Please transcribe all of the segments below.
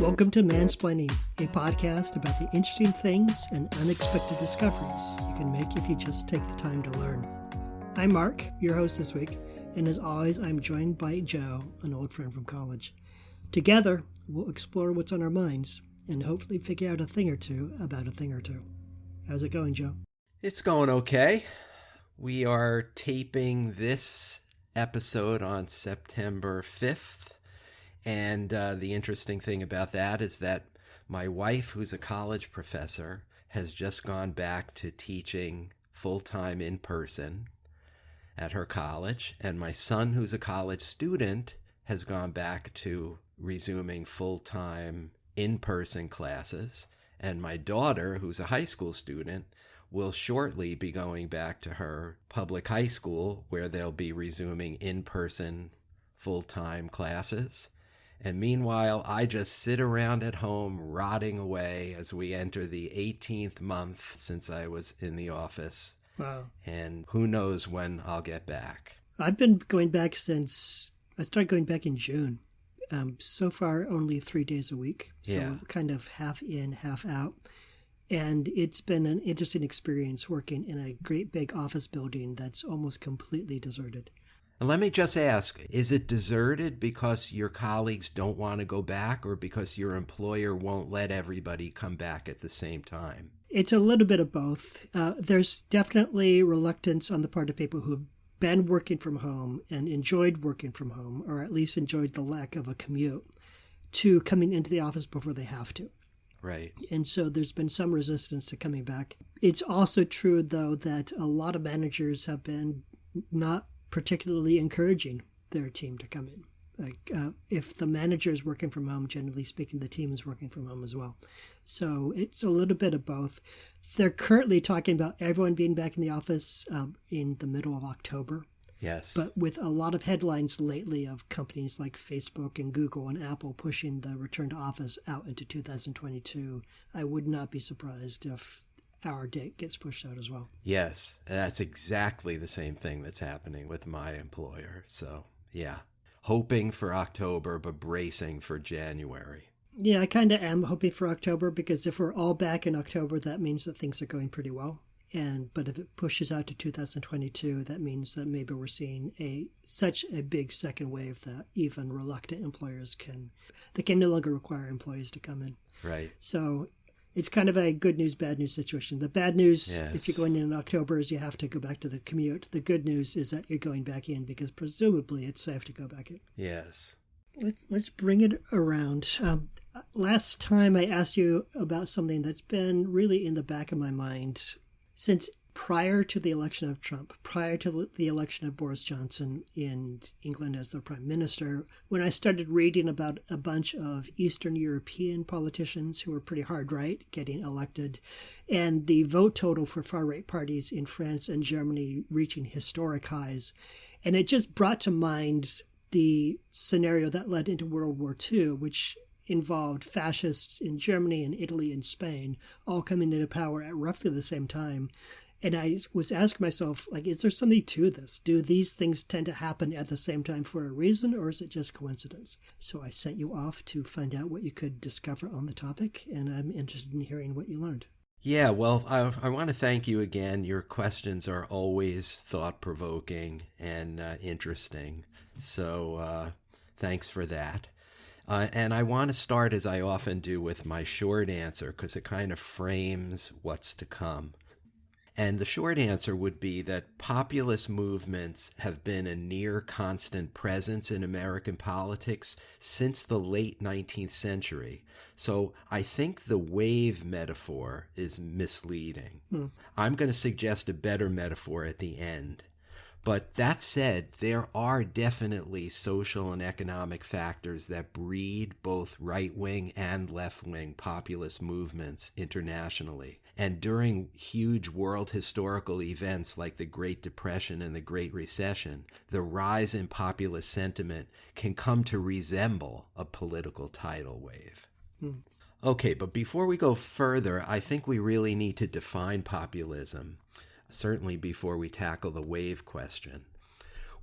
Welcome to Mansplaining, a podcast about the interesting things and unexpected discoveries you can make if you just take the time to learn. I'm Mark, your host this week, and as always, I'm joined by Joe, an old friend from college. Together, we'll explore what's on our minds and hopefully figure out a thing or two about a thing or two. How's it going, Joe? It's going okay. We are taping this episode on September 5th. And the interesting thing about that is that my wife, who's a college professor, has just gone back to teaching full-time in person at her college. And my son, who's a college student, has gone back to resuming full-time in-person classes. And my daughter, who's a high school student, will shortly be going back to her public high school where they'll be resuming in-person full-time classes. And meanwhile, I just sit around at home rotting away as we enter the 18th month since I was in the office. Wow. And who knows when I'll get back. I've been going back since I started going back in June. So far, only 3 days a week. So kind of half in, half out. And it's been an interesting experience working in a great big office building that's almost completely deserted. And let me just ask, is it deserted because your colleagues don't want to go back or because your employer won't let everybody come back at the same time? It's a little bit of both. There's definitely reluctance on the part of people who've been working from home and enjoyed working from home, or at least enjoyed the lack of a commute, to coming into the office before they have to. Right. And so there's been some resistance to coming back. It's also true, though, that a lot of managers have been not particularly encouraging their team to come in. Like if the manager is working from home, generally speaking, the team is working from home as well. So it's a little bit of both. They're currently talking about everyone being back in the office in the middle of October. Yes. But with a lot of headlines lately of companies like Facebook and Google and Apple pushing the return to office out into 2022, I would not be surprised if our date gets pushed out as well. Yes, that's exactly the same thing that's happening with my employer. So, yeah, hoping for October, but bracing for January. Yeah, I kind of am hoping for October because if we're all back in October, that means that things are going pretty well. But if it pushes out to 2022, that means that maybe we're seeing such a big second wave that even reluctant employers can no longer require employees to come in. Right. So it's kind of a good news, bad news situation. The bad news, Yes. if you're going in October, is you have to go back to the commute. The good news is that you're going back in because presumably it's safe to go back in. Yes. Let's bring it around. Last time I asked you about something that's been really in the back of my mind since prior to the election of Trump, prior to the election of Boris Johnson in England as the prime minister, when I started reading about a bunch of Eastern European politicians who were pretty hard right getting elected, and the vote total for far-right parties in France and Germany reaching historic highs. And it just brought to mind the scenario that led into World War II, which involved fascists in Germany and Italy and Spain all coming into power at roughly the same time. And I was asking myself, is there something to this? Do these things tend to happen at the same time for a reason, or is it just coincidence? So I sent you off to find out what you could discover on the topic, and I'm interested in hearing what you learned. Yeah, well, I want to thank you again. Your questions are always thought-provoking and interesting. So thanks for that. And I want to start, as I often do, with my short answer because it kind of frames what's to come. And the short answer would be that populist movements have been a near constant presence in American politics since the late 19th century. So I think the wave metaphor is misleading. I'm going to suggest a better metaphor at the end. But that said, there are definitely social and economic factors that breed both right-wing and left-wing populist movements internationally. And during huge world historical events like the Great Depression and the Great Recession, the rise in populist sentiment can come to resemble a political tidal wave. Okay, but before we go further, I think we really need to define populism. Certainly before we tackle the wave question.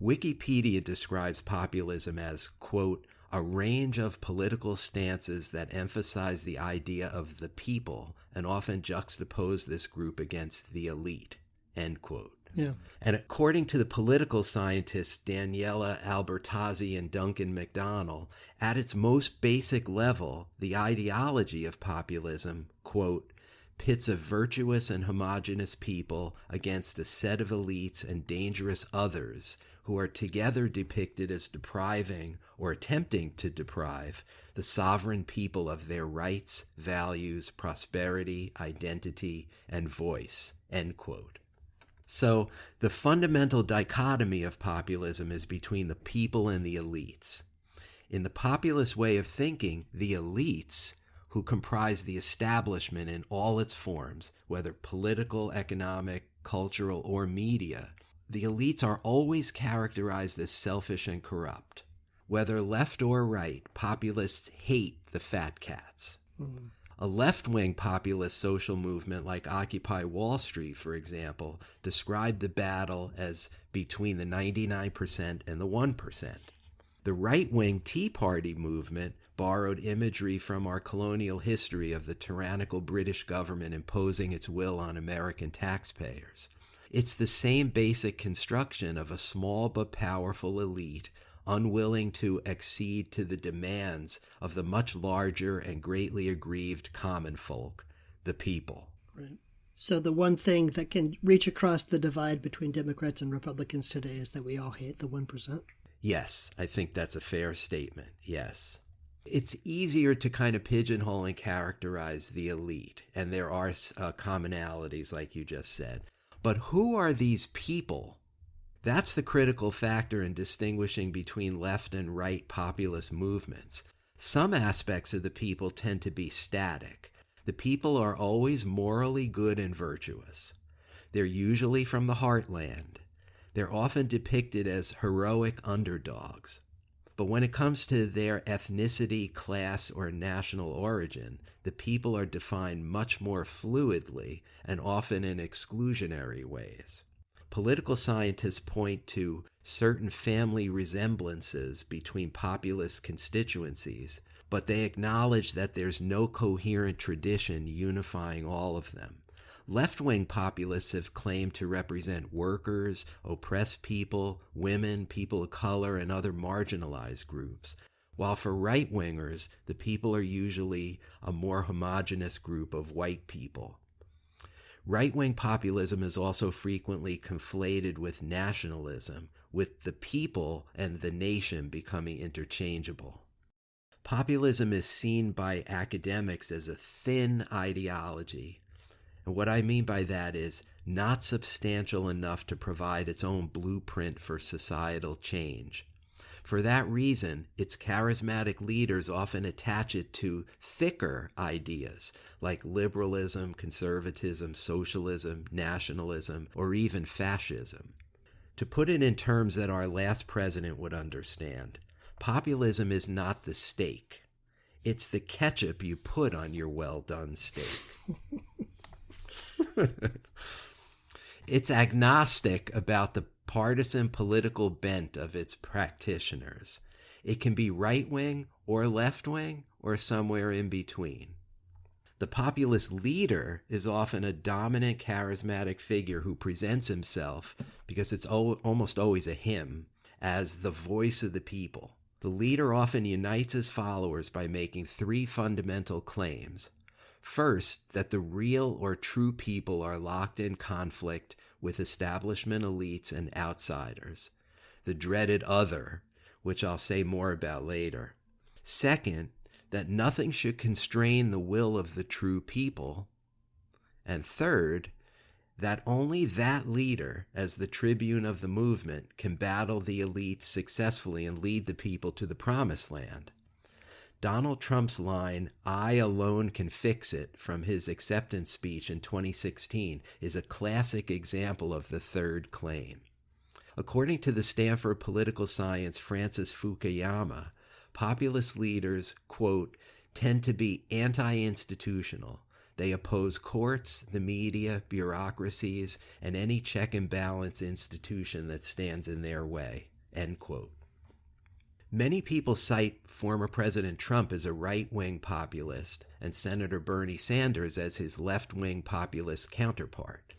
Wikipedia describes populism as, quote, a range of political stances that emphasize the idea of the people and often juxtapose this group against the elite, end quote. Yeah. And according to the political scientists Daniela Albertazzi and Duncan McDonnell, at its most basic level, the ideology of populism, quote, pits a virtuous and homogeneous people against a set of elites and dangerous others who are together depicted as depriving or attempting to deprive the sovereign people of their rights, values, prosperity, identity, and voice, end quote. So the fundamental dichotomy of populism is between the people and the elites. In the populist way of thinking, the elites, who comprise the establishment in all its forms, whether political, economic, cultural, or media, the elites are always characterized as selfish and corrupt. Whether left or right, populists hate the fat cats. Mm. A left-wing populist social movement like Occupy Wall Street, for example, described the battle as between the 99% and the 1%. The right-wing Tea Party movement borrowed imagery from our colonial history of the tyrannical British government imposing its will on American taxpayers. It's the same basic construction of a small but powerful elite unwilling to accede to the demands of the much larger and greatly aggrieved common folk, the people. Right. So the one thing that can reach across the divide between Democrats and Republicans today is that we all hate the 1%? Yes, I think that's a fair statement, yes. It's easier to kind of pigeonhole and characterize the elite, and there are commonalities like you just said. But who are these people? That's the critical factor in distinguishing between left and right populist movements. Some aspects of the people tend to be static. The people are always morally good and virtuous. They're usually from the heartland. They're often depicted as heroic underdogs. But when it comes to their ethnicity, class, or national origin, the people are defined much more fluidly and often in exclusionary ways. Political scientists point to certain family resemblances between populist constituencies, but they acknowledge that there's no coherent tradition unifying all of them. Left-wing populists have claimed to represent workers, oppressed people, women, people of color, and other marginalized groups, while for right-wingers, the people are usually a more homogeneous group of white people. Right-wing populism is also frequently conflated with nationalism, with the people and the nation becoming interchangeable. Populism is seen by academics as a thin ideology. And what I mean by that is not substantial enough to provide its own blueprint for societal change. For that reason, its charismatic leaders often attach it to thicker ideas like liberalism, conservatism, socialism, nationalism, or even fascism. To put it in terms that our last president would understand, populism is not the steak. It's the ketchup you put on your well-done steak. It's agnostic about the partisan political bent of its practitioners. It can be right-wing or left-wing or somewhere in between. The populist leader is often a dominant charismatic figure who presents himself, because it's almost always a him, as the voice of the people. The leader often unites his followers by making three fundamental claims. First, that the real or true people are locked in conflict with establishment elites and outsiders, the dreaded other, which I'll say more about later. Second, that nothing should constrain the will of the true people. And third, that only that leader, as the tribune of the movement, can battle the elites successfully and lead the people to the promised land. Donald Trump's line, "I alone can fix it," from his acceptance speech in 2016 is a classic example of the third claim. According to the Stanford political science Francis Fukuyama, populist leaders, quote, tend to be anti-institutional. They oppose courts, the media, bureaucracies, and any check and balance institution that stands in their way, end quote. Many people cite former President Trump as a right-wing populist and Senator Bernie Sanders as his left-wing populist counterpart.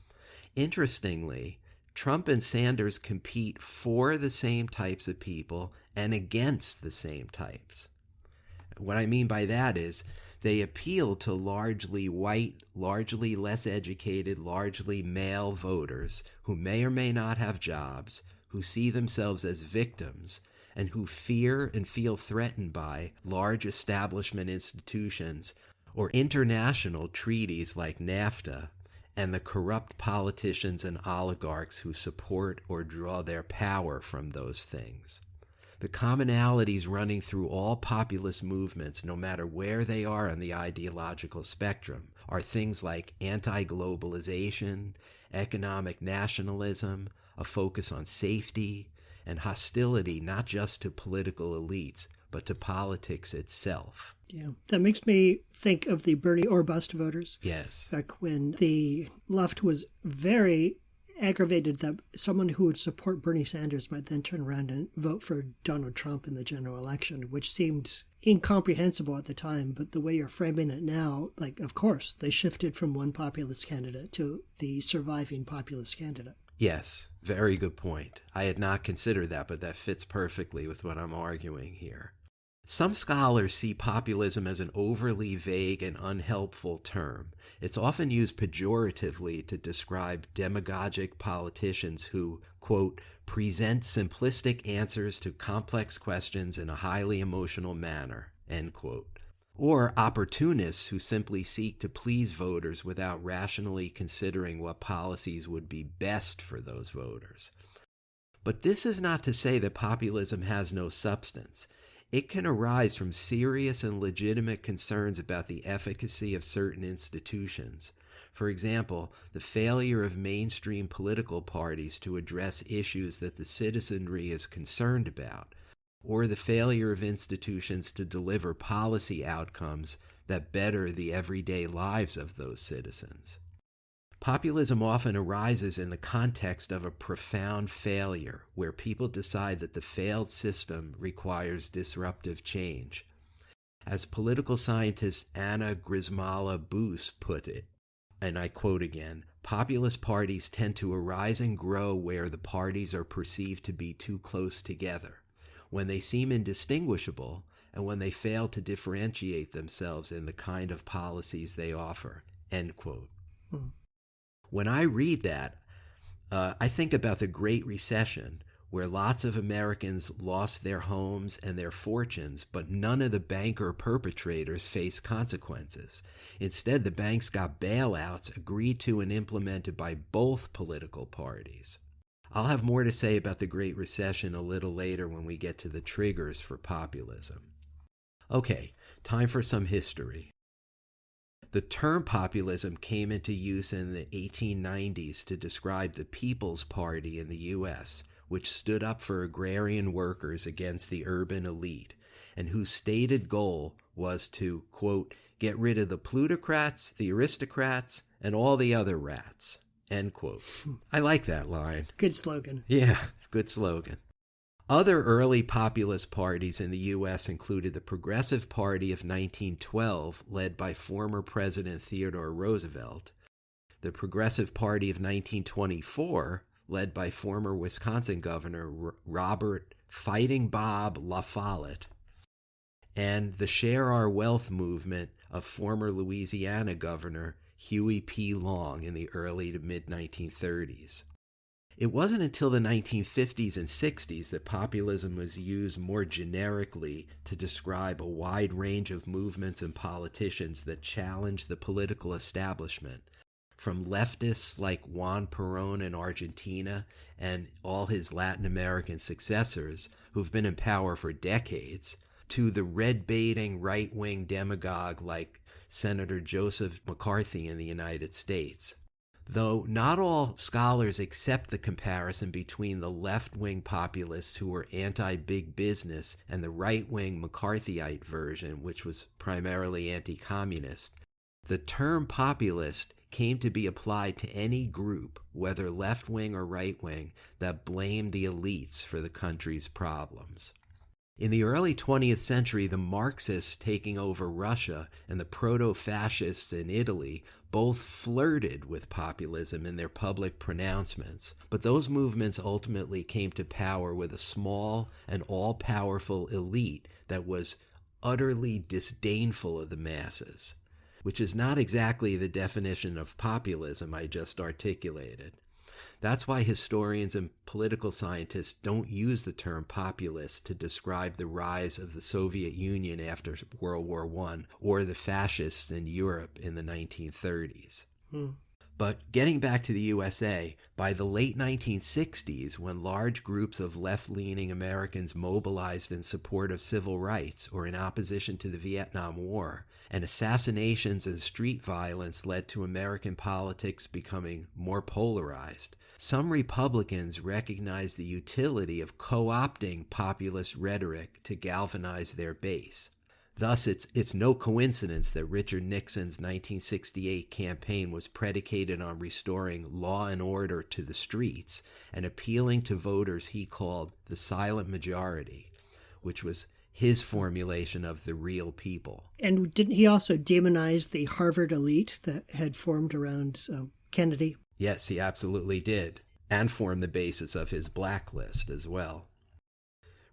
Interestingly, Trump and Sanders compete for the same types of people and against the same types. What I mean by that is they appeal to largely white, largely less educated, largely male voters who may or may not have jobs, who see themselves as victims, and who fear and feel threatened by large establishment institutions or international treaties like NAFTA and the corrupt politicians and oligarchs who support or draw their power from those things. The commonalities running through all populist movements, no matter where they are on the ideological spectrum, are things like anti-globalization, economic nationalism, a focus on safety, and hostility not just to political elites, but to politics itself. Yeah, that makes me think of the Bernie or bust voters. Yes. Back when the left was very aggravated that someone who would support Bernie Sanders might then turn around and vote for Donald Trump in the general election, which seemed incomprehensible at the time. But the way you're framing it now, like, of course, they shifted from one populist candidate to the surviving populist candidate. Yes, very good point. I had not considered that, but that fits perfectly with what I'm arguing here. Some scholars see populism as an overly vague and unhelpful term. It's often used pejoratively to describe demagogic politicians who, quote, present simplistic answers to complex questions in a highly emotional manner, end quote. Or opportunists who simply seek to please voters without rationally considering what policies would be best for those voters. But this is not to say that populism has no substance. It can arise from serious and legitimate concerns about the efficacy of certain institutions. For example, the failure of mainstream political parties to address issues that the citizenry is concerned about, or the failure of institutions to deliver policy outcomes that better the everyday lives of those citizens. Populism often arises in the context of a profound failure, where people decide that the failed system requires disruptive change. As political scientist Anna Grismala-Boos put it, and I quote again, populist parties tend to arise and grow where the parties are perceived to be too close together, when they seem indistinguishable, and when they fail to differentiate themselves in the kind of policies they offer, end quote. When I read that, I think about the Great Recession, where lots of Americans lost their homes and their fortunes, but none of the banker perpetrators faced consequences. Instead, the banks got bailouts agreed to and implemented by both political parties. I'll have more to say about the Great Recession a little later when we get to the triggers for populism. Okay, time for some history. The term populism came into use in the 1890s to describe the People's Party in the U.S., which stood up for agrarian workers against the urban elite, and whose stated goal was to, quote, get rid of the plutocrats, the aristocrats, and all the other rats, end quote. I like that line. Good slogan. Yeah, good slogan. Other early populist parties in the U.S. included the Progressive Party of 1912, led by former President Theodore Roosevelt, the Progressive Party of 1924, led by former Wisconsin Governor Robert Fighting Bob La Follette, and the Share Our Wealth movement of former Louisiana Governor Huey P. Long in the early to mid-1930s. It wasn't until the 1950s and 60s that populism was used more generically to describe a wide range of movements and politicians that challenged the political establishment, from leftists like Juan Perón in Argentina and all his Latin American successors who've been in power for decades, to the red-baiting right-wing demagogue like Senator Joseph McCarthy in the United States. Though not all scholars accept the comparison between the left-wing populists who were anti-big business and the right-wing McCarthyite version, which was primarily anti-communist, the term populist came to be applied to any group, whether left-wing or right-wing, that blamed the elites for the country's problems. In the early 20th century, the Marxists taking over Russia and the proto-fascists in Italy both flirted with populism in their public pronouncements, but those movements ultimately came to power with a small and all-powerful elite that was utterly disdainful of the masses, which is not exactly the definition of populism I just articulated. That's why historians and political scientists don't use the term populist to describe the rise of the Soviet Union after World War I or the fascists in Europe in the 1930s. But getting back to the USA, by the late 1960s, when large groups of left-leaning Americans mobilized in support of civil rights or in opposition to the Vietnam War, and assassinations and street violence led to American politics becoming more polarized, some Republicans recognized the utility of co-opting populist rhetoric to galvanize their base. Thus, it's no coincidence that Richard Nixon's 1968 campaign was predicated on restoring law and order to the streets and appealing to voters he called the silent majority, which was his formulation of the real people. And didn't he also demonize the Harvard elite that had formed around Kennedy? Yes, he absolutely did, and formed the basis of his blacklist as well.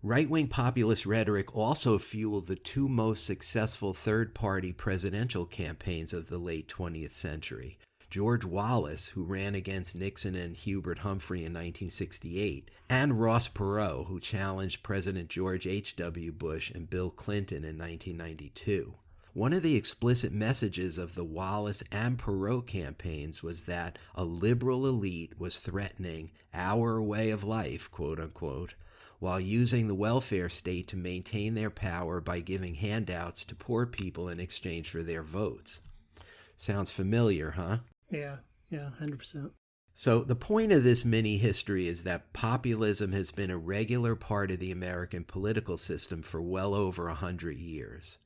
Right-wing populist rhetoric also fueled the two most successful third-party presidential campaigns of the late 20th century. George Wallace, who ran against Nixon and Hubert Humphrey in 1968, and Ross Perot, who challenged President George H.W. Bush and Bill Clinton in 1992. One of the explicit messages of the Wallace and Perot campaigns was that a liberal elite was threatening our way of life, quote unquote, while using the welfare state to maintain their power by giving handouts to poor people in exchange for their votes. Sounds familiar, huh? Yeah, 100%. So the point of this mini history is that populism has been a regular part of the American political system for well over 100 years.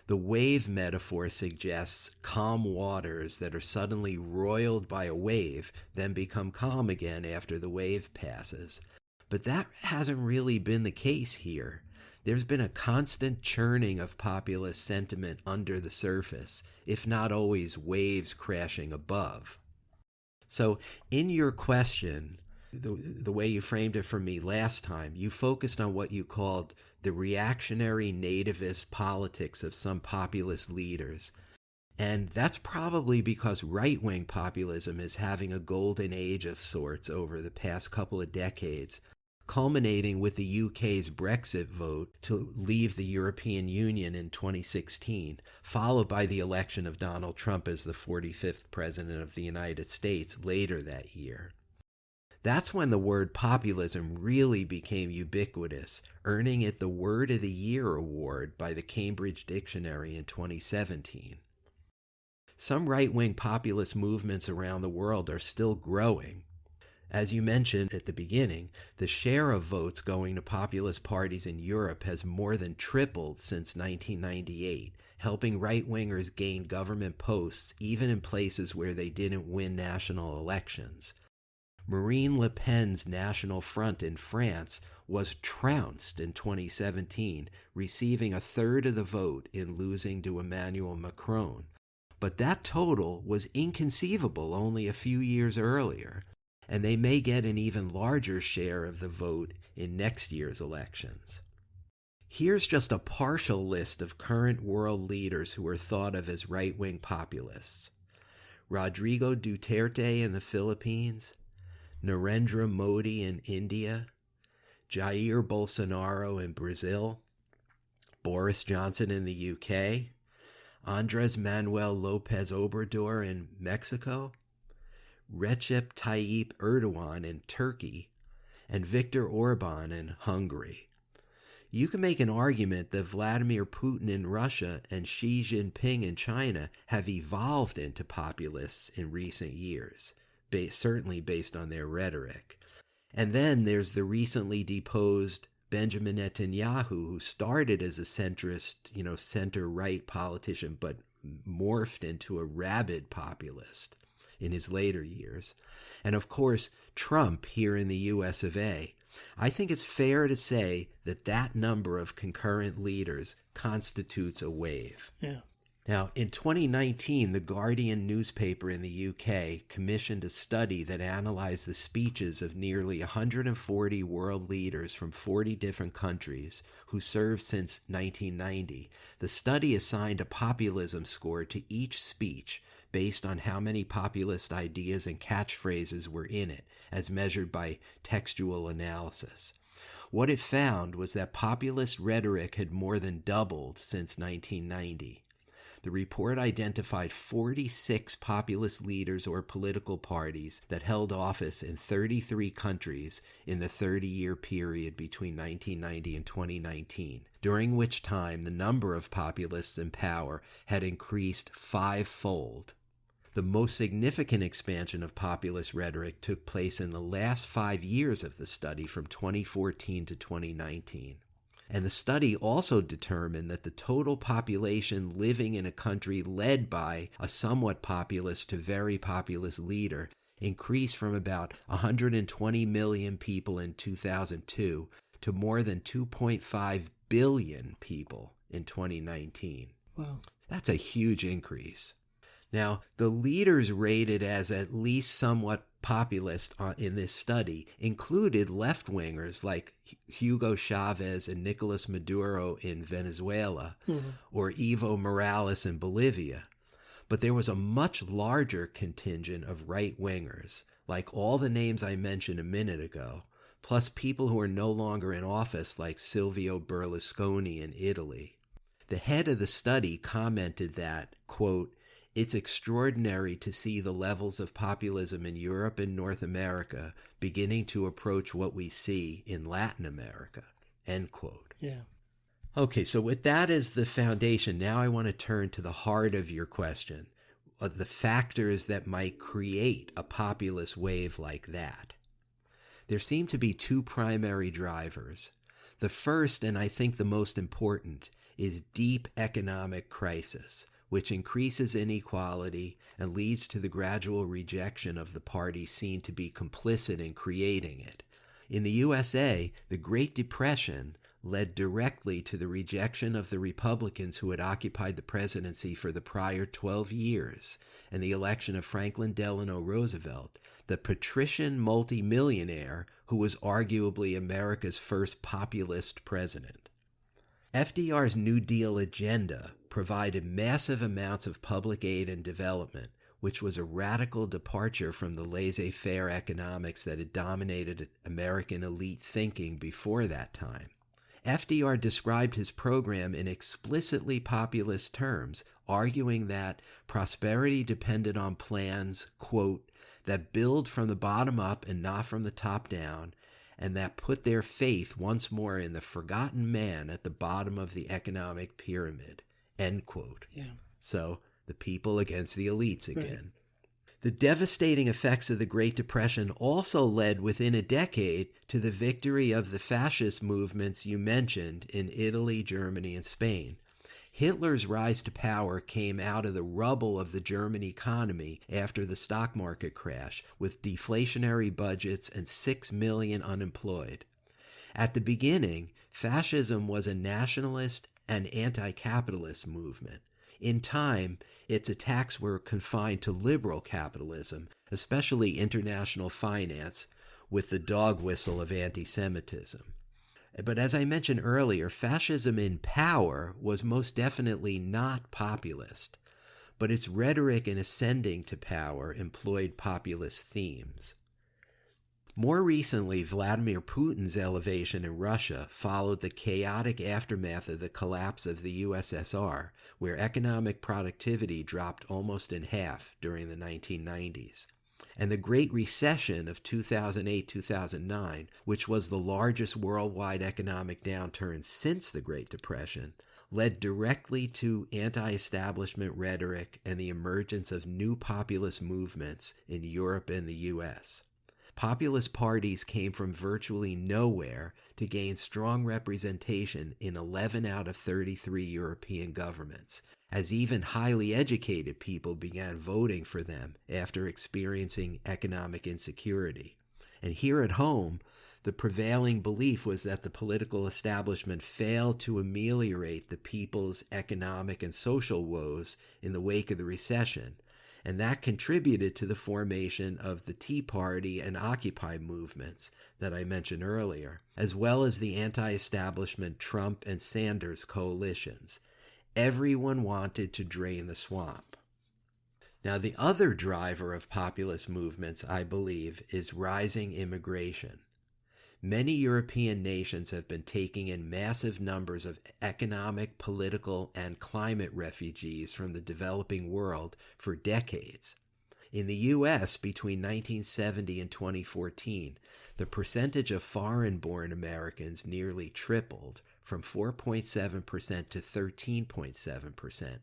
The wave metaphor suggests calm waters that are suddenly roiled by a wave, then become calm again after the wave passes. But that hasn't really been the case here. There's been a constant churning of populist sentiment under the surface, if not always waves crashing above. So in your question, the way you framed it for me last time, you focused on what you called the reactionary nativist politics of some populist leaders. And that's probably because right-wing populism is having a golden age of sorts over the past couple of decades, culminating with the UK's Brexit vote to leave the European Union in 2016, followed by the election of Donald Trump as the 45th President of the United States later that year. That's when the word populism really became ubiquitous, earning it the Word of the Year award by the Cambridge Dictionary in 2017. Some right-wing populist movements around the world are still growing. As you mentioned at the beginning, the share of votes going to populist parties in Europe has more than tripled since 1998, helping right-wingers gain government posts even in places where they didn't win national elections. Marine Le Pen's National Front in France was trounced in 2017, receiving a third of the vote in losing to Emmanuel Macron. But that total was inconceivable only a few years earlier, and they may get an even larger share of the vote in next year's elections. Here's just a partial list of current world leaders who are thought of as right-wing populists. Rodrigo Duterte in the Philippines, Narendra Modi in India, Jair Bolsonaro in Brazil, Boris Johnson in the UK, Andres Manuel Lopez Obrador in Mexico, Recep Tayyip Erdogan in Turkey, and Viktor Orban in Hungary. You can make an argument that Vladimir Putin in Russia and Xi Jinping in China have evolved into populists in recent years, certainly based on their rhetoric. And then there's the recently deposed Benjamin Netanyahu, who started as a centrist, center-right politician, but morphed into a rabid populist in his later years. And of course, Trump here in the US of A, I think it's fair to say that that number of concurrent leaders constitutes a wave. Yeah. Now, in 2019, The Guardian newspaper in the UK commissioned a study that analyzed the speeches of nearly 140 world leaders from 40 different countries who served since 1990. The study assigned a populism score to each speech based on how many populist ideas and catchphrases were in it, as measured by textual analysis. What it found was that populist rhetoric had more than doubled since 1990. The report identified 46 populist leaders or political parties that held office in 33 countries in the 30-year period between 1990 and 2019, during which time the number of populists in power had increased fivefold. The most significant expansion of populist rhetoric took place in the last 5 years of the study, from 2014 to 2019. And the study also determined that the total population living in a country led by a somewhat populist to very populist leader increased from about 120 million people in 2002 to more than 2.5 billion people in 2019. Wow. That's a huge increase. Now, the leaders rated as at least somewhat populist in this study included left-wingers like Hugo Chavez and Nicolas Maduro in Venezuela, or Evo Morales in Bolivia. But there was a much larger contingent of right-wingers, like all the names I mentioned a minute ago, plus people who are no longer in office like Silvio Berlusconi in Italy. The head of the study commented that, quote, "It's extraordinary to see the levels of populism in Europe and North America beginning to approach what we see in Latin America," end quote. Yeah. Okay, so with that as the foundation, now I want to turn to the heart of your question, the factors that might create a populist wave like that. There seem to be two primary drivers. The first, and I think the most important, is deep economic crisis, which increases inequality and leads to the gradual rejection of the party seen to be complicit in creating it. In the USA, the Great Depression led directly to the rejection of the Republicans who had occupied the presidency for the prior 12 years and the election of Franklin Delano Roosevelt, the patrician multimillionaire who was arguably America's first populist president. FDR's New Deal agenda provided massive amounts of public aid and development, which was a radical departure from the laissez-faire economics that had dominated American elite thinking before that time. FDR described his program in explicitly populist terms, arguing that prosperity depended on plans, quote, "that build from the bottom up and not from the top down, and that put their faith once more in the forgotten man at the bottom of the economic pyramid," end quote. Yeah. So the people against the elites again. Right. The devastating effects of the Great Depression also led within a decade to the victory of the fascist movements you mentioned in Italy, Germany, and Spain. Hitler's rise to power came out of the rubble of the German economy after the stock market crash, with deflationary budgets and 6 million unemployed. At the beginning, fascism was a nationalist and anti-capitalist movement. In time, its attacks were confined to liberal capitalism, especially international finance, with the dog whistle of anti-Semitism. But as I mentioned earlier, fascism in power was most definitely not populist, but its rhetoric in ascending to power employed populist themes. More recently, Vladimir Putin's elevation in Russia followed the chaotic aftermath of the collapse of the USSR, where economic productivity dropped almost in half during the 1990s. And the Great Recession of 2008-2009, which was the largest worldwide economic downturn since the Great Depression, led directly to anti-establishment rhetoric and the emergence of new populist movements in Europe and the US. Populist parties came from virtually nowhere to gain strong representation in 11 out of 33 European governments, as even highly educated people began voting for them after experiencing economic insecurity. And here at home, the prevailing belief was that the political establishment failed to ameliorate the people's economic and social woes in the wake of the recession, and that contributed to the formation of the Tea Party and Occupy movements that I mentioned earlier, as well as the anti-establishment Trump and Sanders coalitions. Everyone wanted to drain the swamp. Now, the other driver of populist movements, I believe, is rising immigration. Many European nations have been taking in massive numbers of economic, political, and climate refugees from the developing world for decades. In the U.S., between 1970 and 2014, the percentage of foreign-born Americans nearly tripled from 4.7% to 13.7%,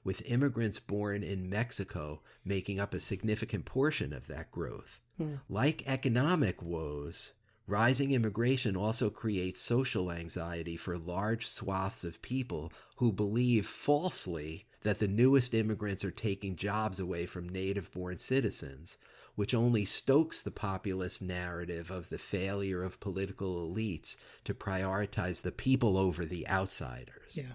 with immigrants born in Mexico making up a significant portion of that growth. Like economic woes, rising immigration also creates social anxiety for large swaths of people who believe falsely that the newest immigrants are taking jobs away from native-born citizens, which only stokes the populist narrative of the failure of political elites to prioritize the people over the outsiders. Yeah.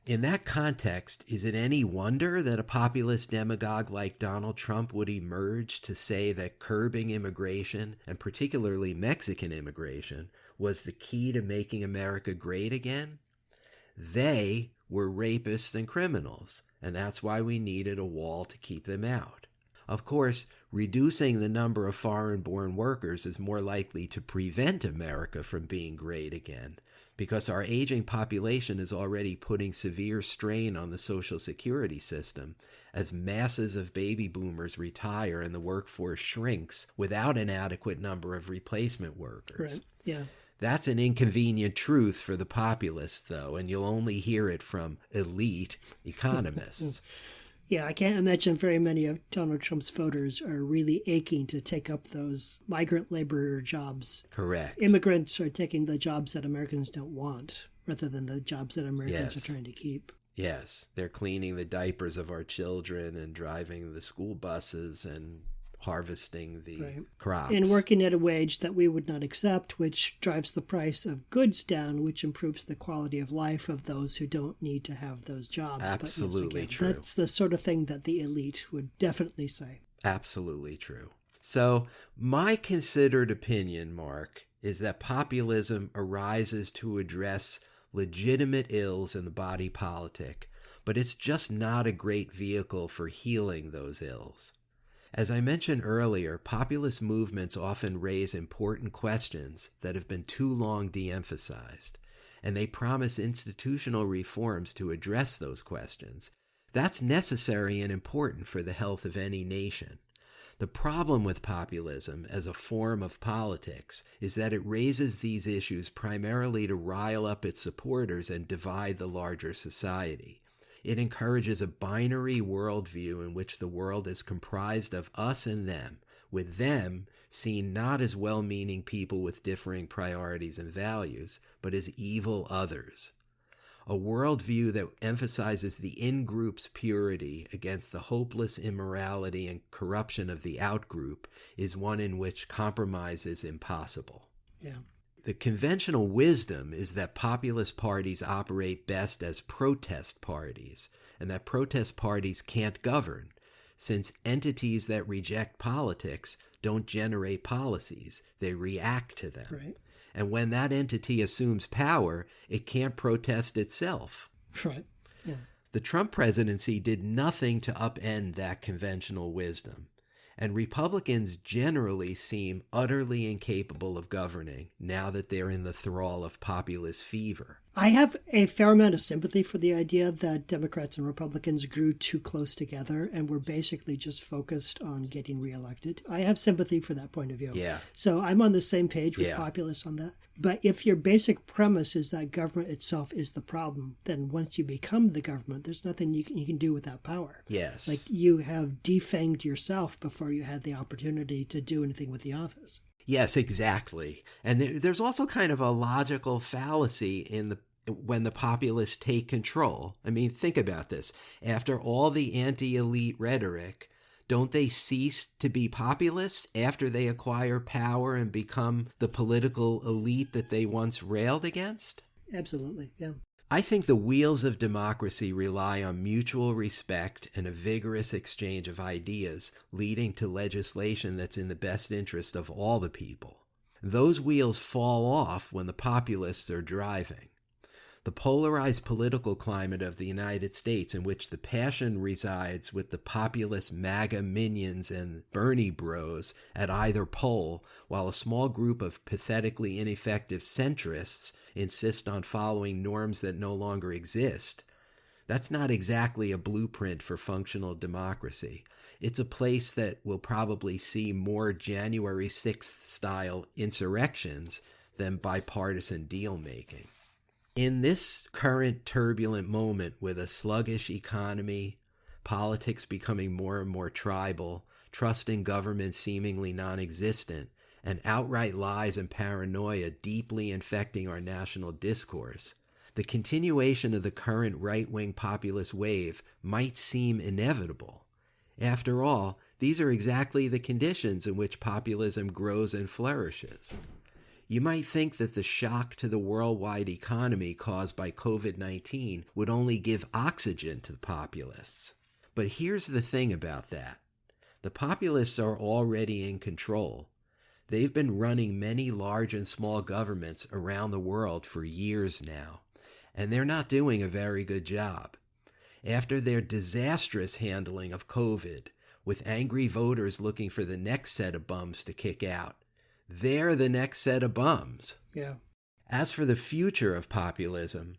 In that context, is it any wonder that a populist demagogue like Donald Trump would emerge to say that curbing immigration, and particularly Mexican immigration, was the key to making America great again? They were rapists and criminals, and that's why we needed a wall to keep them out. Of course, reducing the number of foreign-born workers is more likely to prevent America from being great again, because our aging population is already putting severe strain on the Social Security system as masses of baby boomers retire and the workforce shrinks without an adequate number of replacement workers. Right. Yeah. That's an inconvenient truth for the populists, though, and you'll only hear it from elite economists. Yeah, I can't imagine very many of Donald Trump's voters are really aching to take up those migrant laborer jobs. Correct. Immigrants are taking the jobs that Americans don't want rather than the jobs that Americans are trying to keep. Yes, they're cleaning the diapers of our children and driving the school buses and harvesting the crops. And working at a wage that we would not accept, which drives the price of goods down, which improves the quality of life of those who don't need to have those jobs. Absolutely true. That's the sort of thing that the elite would definitely say. Absolutely true. So my considered opinion, Mark, is that populism arises to address legitimate ills in the body politic, but it's just not a great vehicle for healing those ills. As I mentioned earlier, populist movements often raise important questions that have been too long de-emphasized, and they promise institutional reforms to address those questions. That's necessary and important for the health of any nation. The problem with populism as a form of politics is that it raises these issues primarily to rile up its supporters and divide the larger society. It encourages a binary worldview in which the world is comprised of us and them, with them seen not as well-meaning people with differing priorities and values, but as evil others. A worldview that emphasizes the in-group's purity against the hopeless immorality and corruption of the out-group is one in which compromise is impossible. Yeah. The conventional wisdom is that populist parties operate best as protest parties, and that protest parties can't govern, since entities that reject politics don't generate policies, they react to them. Right. And when that entity assumes power, it can't protest itself. Right. Yeah. The Trump presidency did nothing to upend that conventional wisdom. And Republicans generally seem utterly incapable of governing now that they're in the thrall of populist fever. I have a fair amount of sympathy for the idea that Democrats and Republicans grew too close together and were basically just focused on getting reelected. I have sympathy for that point of view. Yeah. So I'm on the same page with populists on that. But if your basic premise is that government itself is the problem, then once you become the government, there's nothing you can do with that power. Yes. Like you have defanged yourself before you had the opportunity to do anything with the office. Yes, exactly. And there's also kind of a logical fallacy in when the populists take control. I mean, think about this. After all the anti-elite rhetoric, don't they cease to be populists after they acquire power and become the political elite that they once railed against? Absolutely, yeah. I think the wheels of democracy rely on mutual respect and a vigorous exchange of ideas, leading to legislation that's in the best interest of all the people. Those wheels fall off when the populists are driving. The polarized political climate of the United States, in which the passion resides with the populist MAGA minions and Bernie bros at either pole, while a small group of pathetically ineffective centrists insist on following norms that no longer exist, that's not exactly a blueprint for functional democracy. It's a place that will probably see more January 6th style insurrections than bipartisan deal-making. In this current turbulent moment with a sluggish economy, politics becoming more and more tribal, trust in government seemingly non-existent, and outright lies and paranoia deeply infecting our national discourse, the continuation of the current right-wing populist wave might seem inevitable. After all, these are exactly the conditions in which populism grows and flourishes. You might think that the shock to the worldwide economy caused by COVID-19 would only give oxygen to the populists. But here's the thing about that. The populists are already in control. They've been running many large and small governments around the world for years now, and they're not doing a very good job. After their disastrous handling of COVID, with angry voters looking for the next set of bums to kick out, they're the next set of bums. Yeah. As for the future of populism,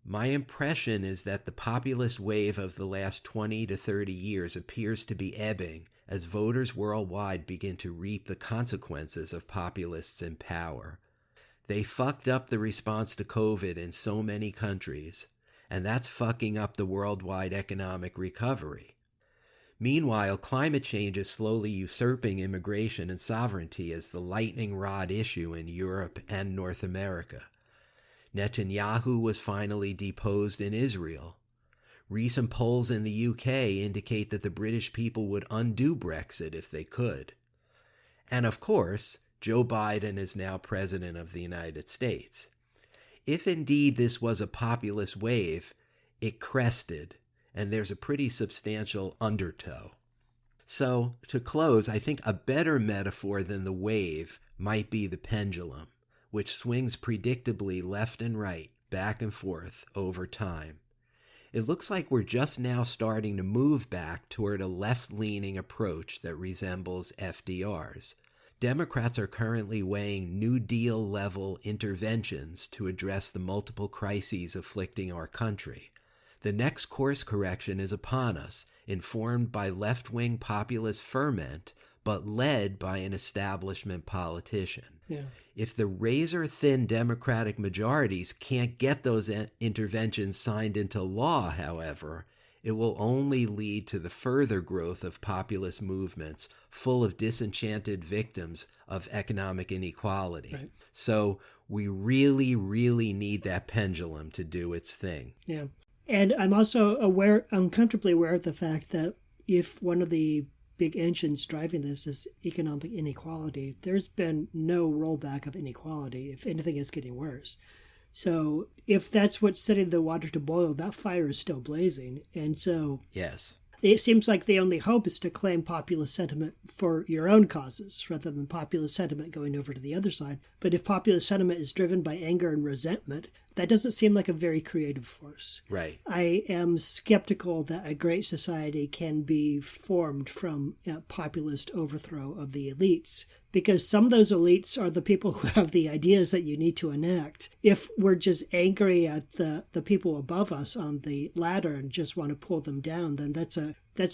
my impression is that the populist wave of the last 20 to 30 years appears to be ebbing as voters worldwide begin to reap the consequences of populists in power. They fucked up the response to COVID in so many countries, and that's fucking up the worldwide economic recovery. Meanwhile, climate change is slowly usurping immigration and sovereignty as the lightning rod issue in Europe and North America. Netanyahu was finally deposed in Israel. Recent polls in the UK indicate that the British people would undo Brexit if they could. And of course, Joe Biden is now President of the United States. If indeed this was a populist wave, it crested, and there's a pretty substantial undertow. So, to close, I think a better metaphor than the wave might be the pendulum, which swings predictably left and right, back and forth, over time. It looks like we're just now starting to move back toward a left-leaning approach that resembles FDR's. Democrats are currently weighing New Deal-level interventions to address the multiple crises afflicting our country. The next course correction is upon us, informed by left-wing populist ferment, but led by an establishment politician. Yeah. If the razor-thin Democratic majorities can't get those interventions signed into law, however, it will only lead to the further growth of populist movements full of disenchanted victims of economic inequality. Right. So we really, really need that pendulum to do its thing. Yeah. And I'm also uncomfortably aware of the fact that if one of the big engines driving this is economic inequality, there's been no rollback of inequality. If anything, it's getting worse. So if that's what's setting the water to boil, that fire is still blazing. And so yes, it seems like the only hope is to claim populist sentiment for your own causes rather than populist sentiment going over to the other side. But if populist sentiment is driven by anger and resentment, that doesn't seem like a very creative force. right. I am skeptical that a great society can be formed from a populist overthrow of the elites, because some of those elites are the people who have the ideas that you need to enact. If we're just angry at the people above us on the ladder and just want to pull them down, then that's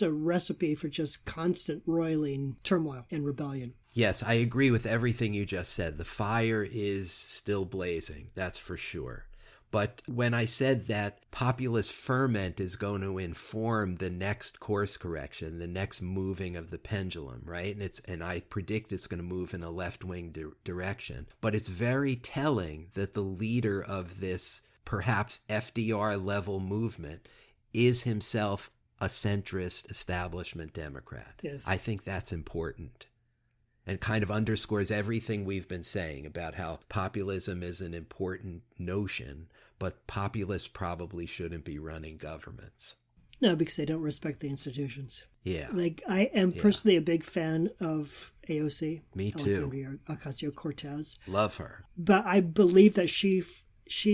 a recipe for just constant roiling turmoil and rebellion. Yes, I agree with everything you just said. The fire is still blazing, that's for sure. But when I said that populist ferment is going to inform the next course correction, the next moving of the pendulum, right? And I predict it's going to move in a left-wing direction. But it's very telling that the leader of this perhaps FDR-level movement is himself a centrist establishment Democrat. Yes. I think that's important and kind of underscores everything we've been saying about how populism is an important notion, but populists probably shouldn't be running governments. No, because they don't respect the institutions. Yeah. Like, I am personally a big fan of AOC. Me too. Alexandria Ocasio-Cortez. Love her. But I believe that she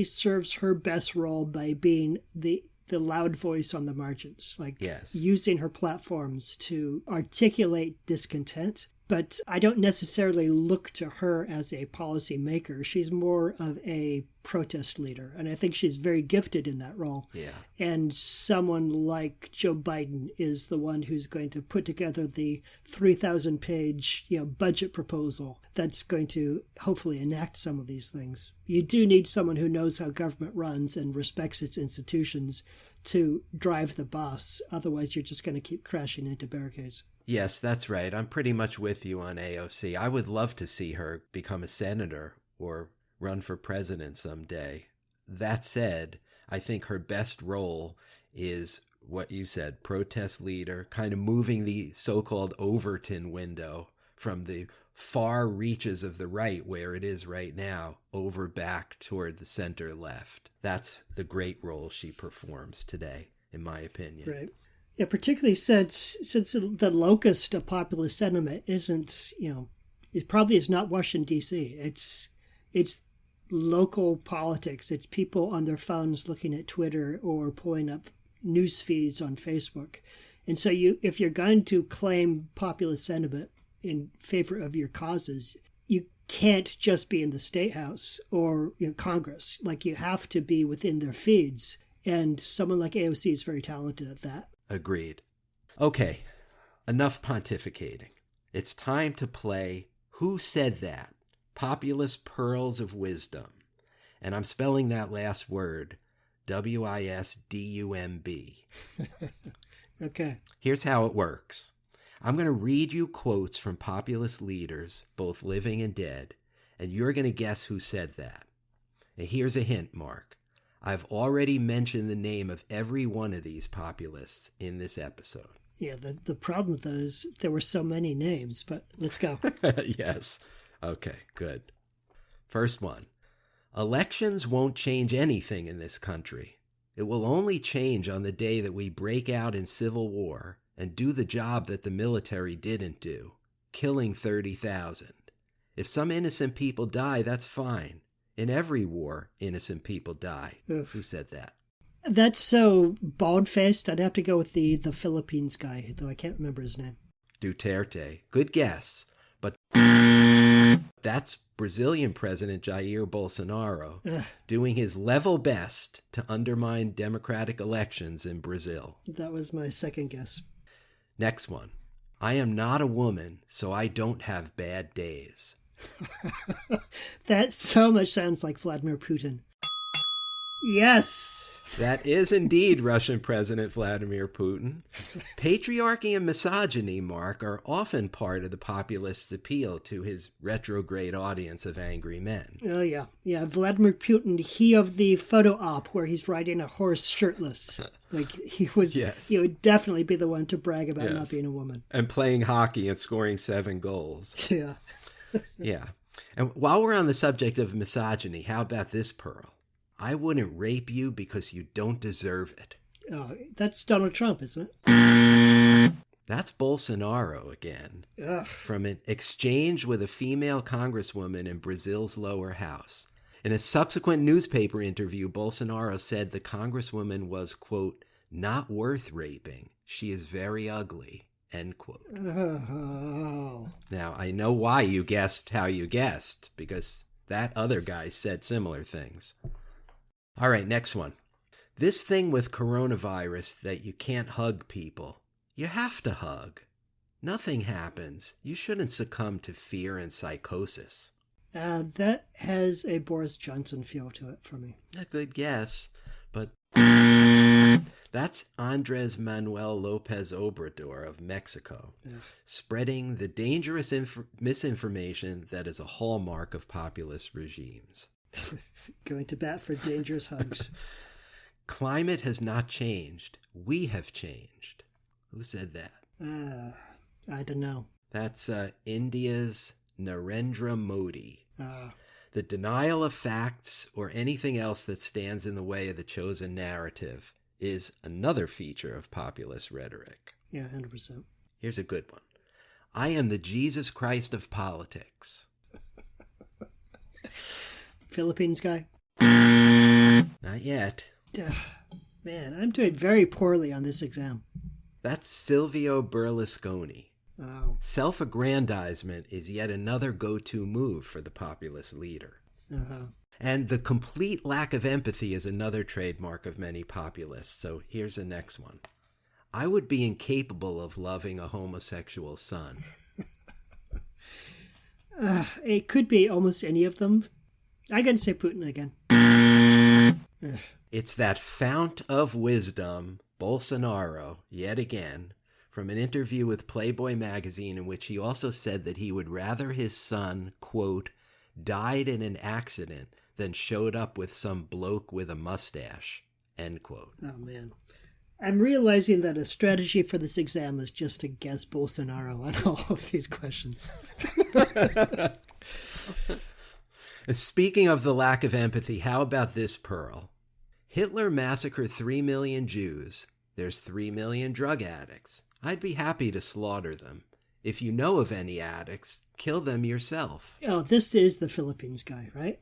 serves her best role by being the loud voice on the margins, like Yes. using her platforms to articulate discontent. But I don't necessarily look to her as a policy maker. She's more of a protest leader. And I think she's very gifted in that role. Yeah. And someone like Joe Biden is the one who's going to put together the 3,000-page budget proposal that's going to hopefully enact some of these things. You do need someone who knows how government runs and respects its institutions to drive the bus. Otherwise, you're just going to keep crashing into barricades. Yes, that's right. I'm pretty much with you on AOC. I would love to see her become a senator or run for president someday. That said, I think her best role is what you said, protest leader, kind of moving the so-called Overton window from the far reaches of the right, where it is right now, over back toward the center left. That's the great role she performs today, in my opinion. Right. Yeah, particularly since the locus of populist sentiment isn't, it probably is not Washington, D.C. It's local politics. It's people on their phones looking at Twitter or pulling up news feeds on Facebook. And so if you're going to claim populist sentiment in favor of your causes, you can't just be in the State House or Congress. Like, you have to be within their feeds. And someone like AOC is very talented at that. Agreed. Okay, enough pontificating. It's time to play Who Said That? Populist Pearls of Wisdom. And I'm spelling that last word, W-I-S-D-U-M-B. Okay. Here's how it works. I'm going to read you quotes from populist leaders, both living and dead, and you're going to guess who said that. And here's a hint, Mark. I've already mentioned the name of every one of these populists in this episode. Yeah, the problem with those, there were so many names, but let's go. Yes. Okay, good. First one. Elections won't change anything in this country. It will only change on the day that we break out in civil war and do the job that the military didn't do, killing 30,000. If some innocent people die, that's fine. In every war, innocent people die. Oof. Who said that? That's so bald-faced. I'd have to go with the Philippines guy, though I can't remember his name. Duterte. Good guess. But that's Brazilian President Jair Bolsonaro doing his level best to undermine democratic elections in Brazil. That was my second guess. Next one. I am not a woman, so I don't have bad days. That so much sounds like Vladimir Putin. Yes. That is indeed Russian President Vladimir Putin. Patriarchy and misogyny, Mark, are often part of the populist's appeal to his retrograde audience of angry men. Oh, yeah. Yeah, Vladimir Putin, he of the photo op where he's riding a horse shirtless. Like, he was, Yes. he would definitely be the one to brag about Yes. not being a woman. And playing hockey and scoring 7 goals. Yeah. Yeah. And while we're on the subject of misogyny, how about this, Pearl? I wouldn't rape you because you don't deserve it. Oh, that's Donald Trump, isn't it? That's Bolsonaro again. Ugh. From an exchange with a female congresswoman in Brazil's lower house. In a subsequent newspaper interview, Bolsonaro said the congresswoman was, quote, not worth raping. She is very ugly, end quote. Oh. Now, I know why you guessed how you guessed, because that other guy said similar things. All right, next one. This thing with coronavirus that you can't hug people. You have to hug. Nothing happens. You shouldn't succumb to fear and psychosis. That has a Boris Johnson feel to it for me. A good guess, but that's Andres Manuel Lopez Obrador of Mexico, spreading the dangerous misinformation that is a hallmark of populist regimes. Going to bat for dangerous hugs. Climate has not changed. we have changed. Who said that? I don't know. That's India's Narendra Modi. Uh, The denial of facts or anything else that stands in the way of the chosen narrative is another feature of populist rhetoric. yeah, 100%. Here's a good one. I am the Jesus Christ of politics. Philippines guy? Not yet. Man, I'm doing very poorly on this exam. That's Silvio Berlusconi. Oh. Self-aggrandizement is yet another go-to move for the populist leader. Uh-huh. And the complete lack of empathy is another trademark of many populists. So here's the next one. I would be incapable of loving a homosexual son. It could be almost any of them. I'm going to say Putin again. It's that fount of wisdom, Bolsonaro, yet again, from an interview with Playboy magazine in which he also said that he would rather his son, quote, died in an accident than showed up with some bloke with a mustache, end quote. Oh, man. I'm realizing that a strategy for this exam is just to guess Bolsonaro on all of these questions. And speaking of the lack of empathy, how about this pearl? Hitler massacred 3 million Jews. There's 3 million drug addicts. I'd be happy to slaughter them. If you know of any addicts, kill them yourself. Oh, this is the Philippines guy, right?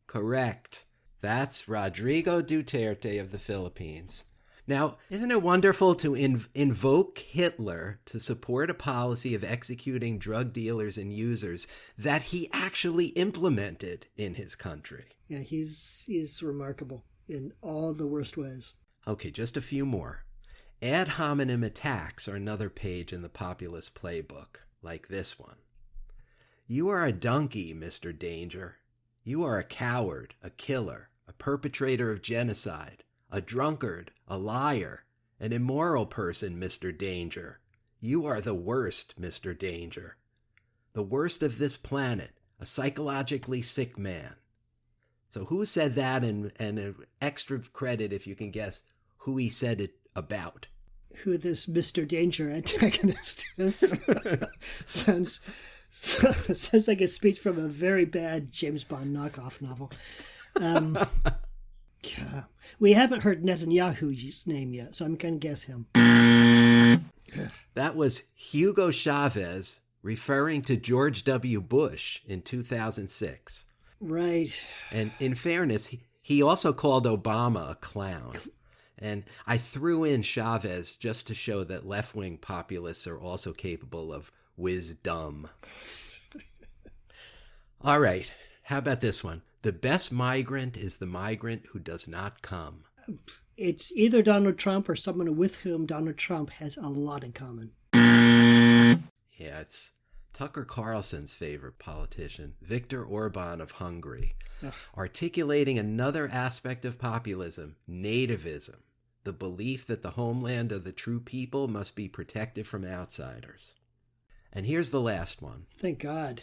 Correct. That's Rodrigo Duterte of the Philippines. Now, isn't it wonderful to invoke Hitler to support a policy of executing drug dealers and users that he actually implemented in his country? Yeah, he's remarkable in all the worst ways. Okay, just a few more. Ad hominem attacks are another page in the populist playbook, like this one. You are a donkey, Mr. Danger. You are a coward, a killer, a perpetrator of genocide, a drunkard, a liar, an immoral person, Mr. Danger. You are the worst, Mr. Danger. The worst of this planet, a psychologically sick man. So who said that, and an extra credit if you can guess who he said it about? Who this Mr. Danger antagonist is. Sounds like a speech from a very bad James Bond knockoff novel. We haven't heard Netanyahu's name yet, so I'm going to guess him. That was Hugo Chavez referring to George W. Bush in 2006. Right. And in fairness, he also called Obama a clown. And I threw in Chavez just to show that left-wing populists are also capable of wisdom. All right. How about this one? The best migrant is the migrant who does not come. It's either Donald Trump or someone with whom Donald Trump has a lot in common. Yeah, it's Tucker Carlson's favorite politician, Viktor Orban of Hungary, articulating another aspect of populism, nativism, the belief that the homeland of the true people must be protected from outsiders. And here's the last one. Thank God.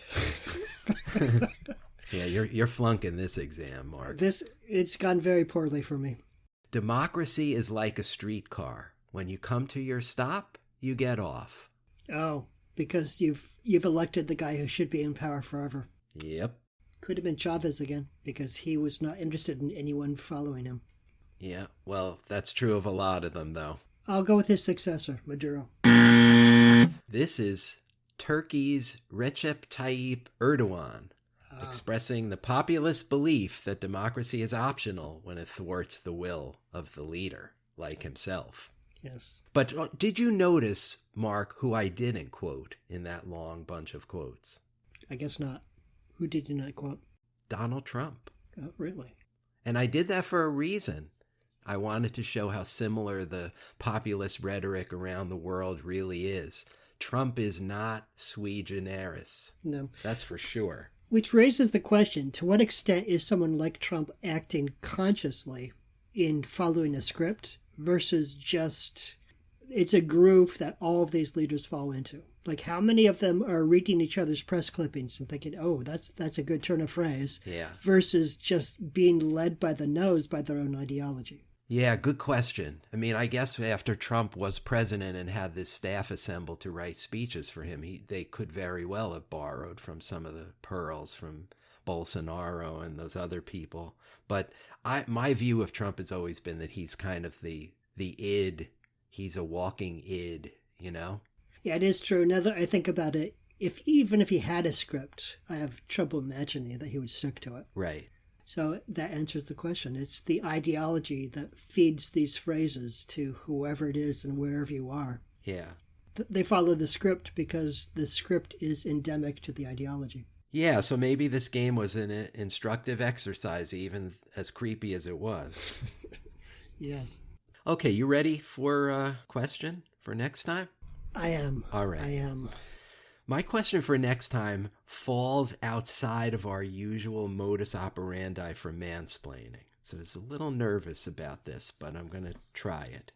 Yeah, you're flunking this exam, Mark. It's gone very poorly for me. Democracy is like a streetcar. When you come to your stop, you get off. Oh, because you've elected the guy who should be in power forever. Yep. Could have been Chavez again, because he was not interested in anyone following him. Yeah, well, that's true of a lot of them, though. I'll go with his successor, Maduro. This is Turkey's Recep Tayyip Erdogan, expressing the populist belief that democracy is optional when it thwarts the will of the leader, like himself. Yes. But did you notice, Mark, who I didn't quote in that long bunch of quotes? I guess not. Who did you not quote? Donald Trump. Oh, really? And I did that for a reason. I wanted to show how similar the populist rhetoric around the world really is. Trump is not sui generis. No. That's for sure. Which raises the question, to what extent is someone like Trump acting consciously in following a script versus just, it's a groove that all of these leaders fall into? Like, how many of them are reading each other's press clippings and thinking, oh, that's a good turn of phrase, yeah, versus just being led by the nose by their own ideology? Yeah, good question. I mean, I guess after Trump was president and had this staff assembled to write speeches for him, they could very well have borrowed from some of the pearls from Bolsonaro and those other people. But my view of Trump has always been that he's kind of the id. He's a walking id, you know? Yeah, it is true. Now that I think about it, even if he had a script, I have trouble imagining that he would stick to it. Right. So that answers the question. It's the ideology that feeds these phrases to whoever it is and wherever you are. Yeah. They follow the script because the script is endemic to the ideology. Yeah, so maybe this game was an instructive exercise, even as creepy as it was. Yes. Okay, you ready for a question for next time? I am. All right. I am. My question for next time falls outside of our usual modus operandi for mansplaining. So I was a little nervous about this, but I'm going to try it.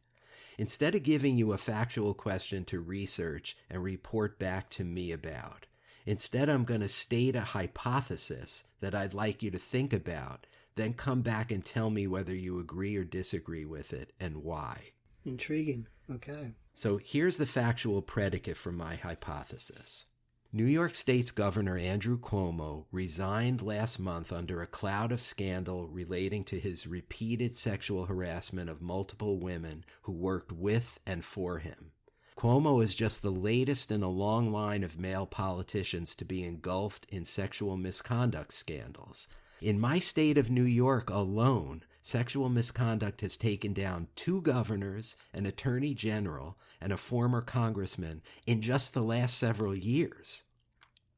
Instead of giving you a factual question to research and report back to me about, instead I'm going to state a hypothesis that I'd like you to think about, then come back and tell me whether you agree or disagree with it and why. Intriguing. Okay. So here's the factual predicate for my hypothesis. New York State's Governor Andrew Cuomo resigned last month under a cloud of scandal relating to his repeated sexual harassment of multiple women who worked with and for him. Cuomo is just the latest in a long line of male politicians to be engulfed in sexual misconduct scandals. In my state of New York alone, sexual misconduct has taken down 2 governors, an attorney general, and a former congressman in just the last several years.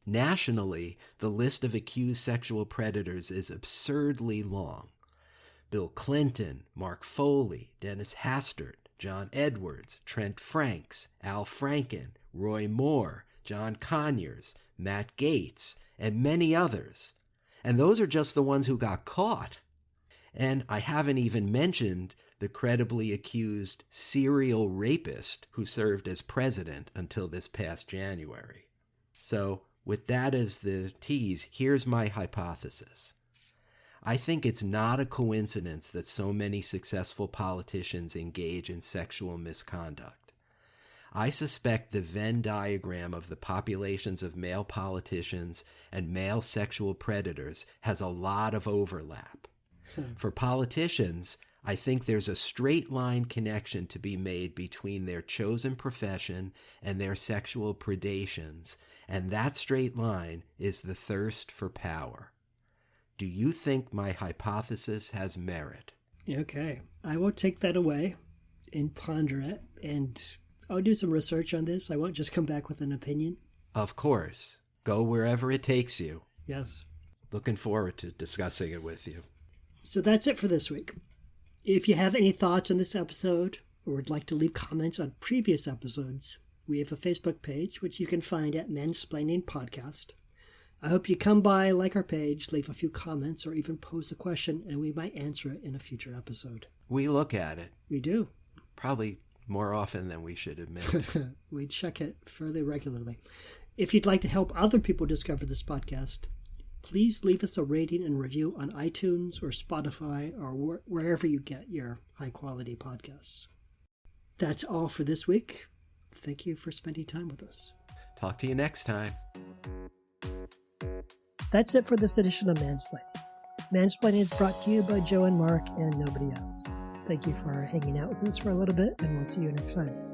Nationally, the list of accused sexual predators is absurdly long. Bill Clinton, Mark Foley, Dennis Hastert, John Edwards, Trent Franks, Al Franken, Roy Moore, John Conyers, Matt Gaetz, and many others. And those are just the ones who got caught. And I haven't even mentioned the credibly accused serial rapist who served as president until this past January. So, with that as the tease, here's my hypothesis. I think it's not a coincidence that so many successful politicians engage in sexual misconduct. I suspect the Venn diagram of the populations of male politicians and male sexual predators has a lot of overlap. For politicians, I think there's a straight line connection to be made between their chosen profession and their sexual predations, and that straight line is the thirst for power. Do you think my hypothesis has merit? Okay. I will take that away and ponder it, and I'll do some research on this. I won't just come back with an opinion. Of course. Go wherever it takes you. Yes. Looking forward to discussing it with you. So that's it for this week. If you have any thoughts on this episode or would like to leave comments on previous episodes, we have a Facebook page, which you can find at Mansplaining Podcast. I hope you come by, like our page, leave a few comments, or even pose a question, and we might answer it in a future episode. We look at it. We do. Probably more often than we should admit. We check it fairly regularly. If you'd like to help other people discover this podcast, please leave us a rating and review on iTunes or Spotify or wherever you get your high-quality podcasts. That's all for this week. Thank you for spending time with us. Talk to you next time. That's it for this edition of Mansplaining. Mansplaining is brought to you by Joe and Mark and nobody else. Thank you for hanging out with us for a little bit, and we'll see you next time.